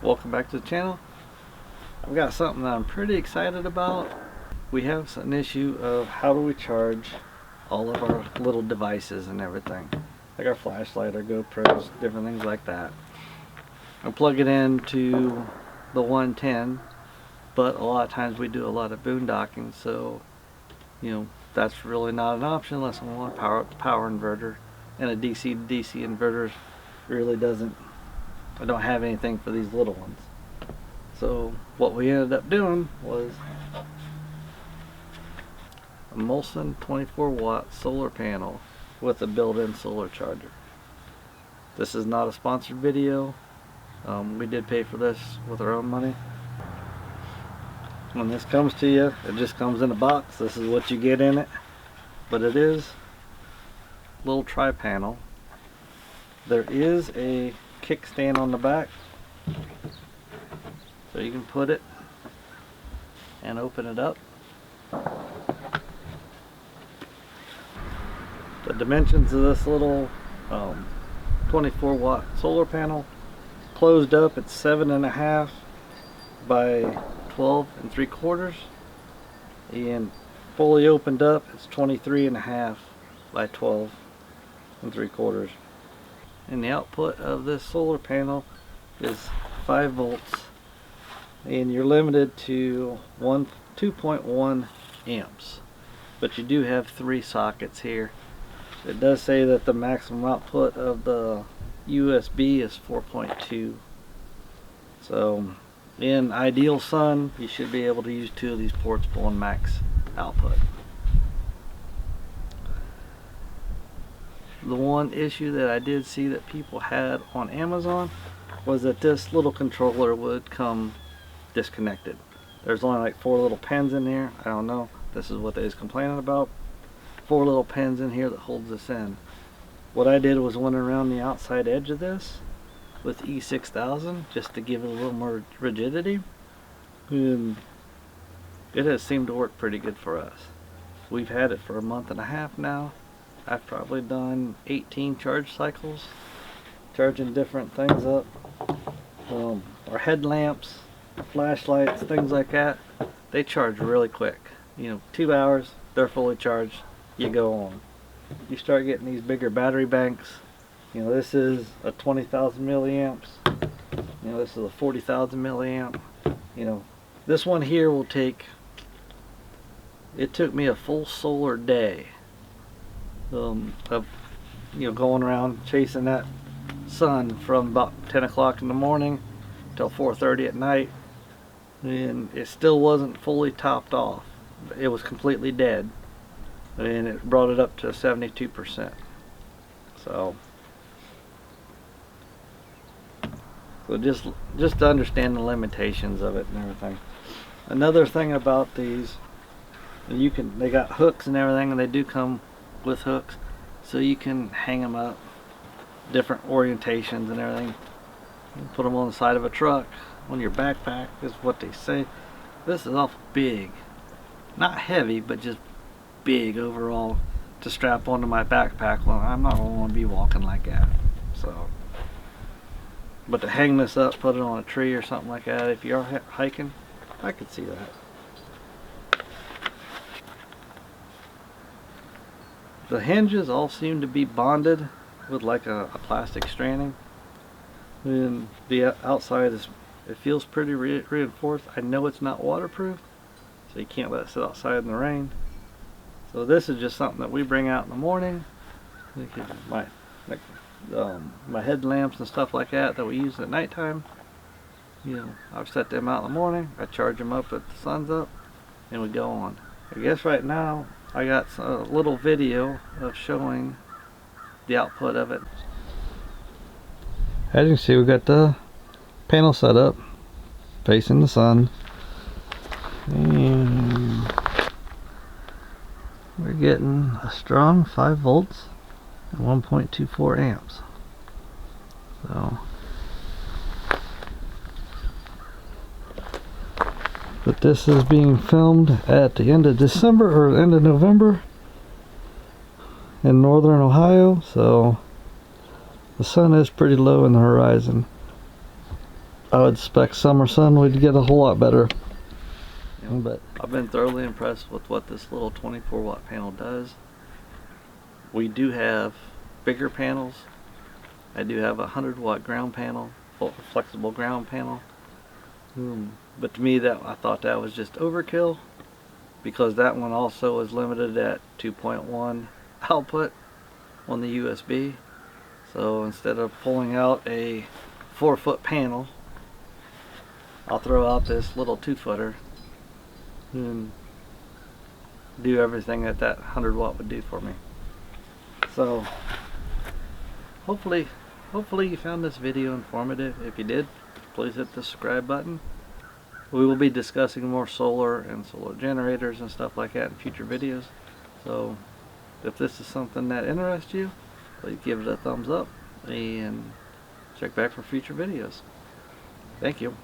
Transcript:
welcome back to the channel. I've got something that I'm pretty excited about. We have an issue of how do we charge all of our little devices and everything, like our flashlight, our GoPros, different things like that. I plug it into the 110, but a lot of times we do a lot of boondocking, so that's really not an option unless I want to power up the power inverter, and a DC to DC inverter really doesn't, I don't have anything for these little ones. So what we ended up doing was a Moolsun 24-watt solar panel with a built-in solar charger. This is not a sponsored video. We did pay for this with our own money. When this comes to you, it just comes in a box. This is what you get in it, but it is a little tri-panel. There is a kickstand on the back, so you can put it and open it up. The dimensions of this little 24-watt solar panel, closed up, it's 7.5 by 12 3/4, and fully opened up it's 23.5 by 12 3/4. And the output of this solar panel is 5 volts, and you're limited to 2.1 amps, but you do have 3 sockets here. It does say that the maximum output of the USB is 4.2. So in ideal sun, you should be able to use 2 of these ports pulling max output. The one issue that I did see that people had on Amazon was that this little controller would come disconnected. There's only like 4 little pins in here. I don't know, this is what they was complaining about. 4 little pins in here that holds this in. What I did was went around the outside edge of this with E6000 just to give it a little more rigidity, and it has seemed to work pretty good for us. We've had it for a month and a half now. I've probably done 18 charge cycles charging different things up. Our headlamps, flashlights, things like that, they charge really quick. 2 hours, they're fully charged, you go on. You start getting these bigger battery banks, this is a 20,000 milliamps, this is a 40,000 milliamp. This one here will take, it took me a full solar day of going around chasing that sun from about 10 o'clock in the morning till 4:30 at night, and it still wasn't fully topped off. It was completely dead, and it brought it up to 72%. So just to understand the limitations of it and everything. Another thing about these, they got hooks and everything, and they do come with hooks, so you can hang them up different orientations and everything. You can put them on the side of a truck, on your backpack is what they say. This is awful big, not heavy, but just big overall to strap onto my backpack. Well, I'm not going to be walking like that. So, but to hang this up, put it on a tree or something like that, if you are hiking, I could see that. The hinges all seem to be bonded with like a plastic stranding, and the outside it feels pretty reinforced. I know it's not waterproof, so you can't let it sit outside in the rain. So this is just something that we bring out in the morning. My headlamps and stuff like that we use at nighttime. I've set them out in the morning. I charge them up at the sun's up, and we go on. I guess right now I got a little video of showing the output of it. As you can see, we got the panel set up facing the sun, and we're getting a strong 5 volts and 1.24 amps. So, but this is being filmed at the end of December or end of November in northern Ohio, so the sun is pretty low in the horizon. I would expect summer sun would get a whole lot better. You know, But I've been thoroughly impressed with what this little 24 watt panel does. We do have bigger panels. I do have a 100 watt ground panel, flexible ground panel. But to me, that I thought that was just overkill, because that one also is limited at 2.1 output on the USB. So instead of pulling out a 4-foot panel, I'll throw out this little 2-footer and do everything that 100 watt would do for me. So hopefully you found this video informative. If you did, please hit the subscribe button. We will be discussing more solar and solar generators and stuff like that in future videos. So if this is something that interests you, please give it a thumbs up and check back for future videos. Thank you.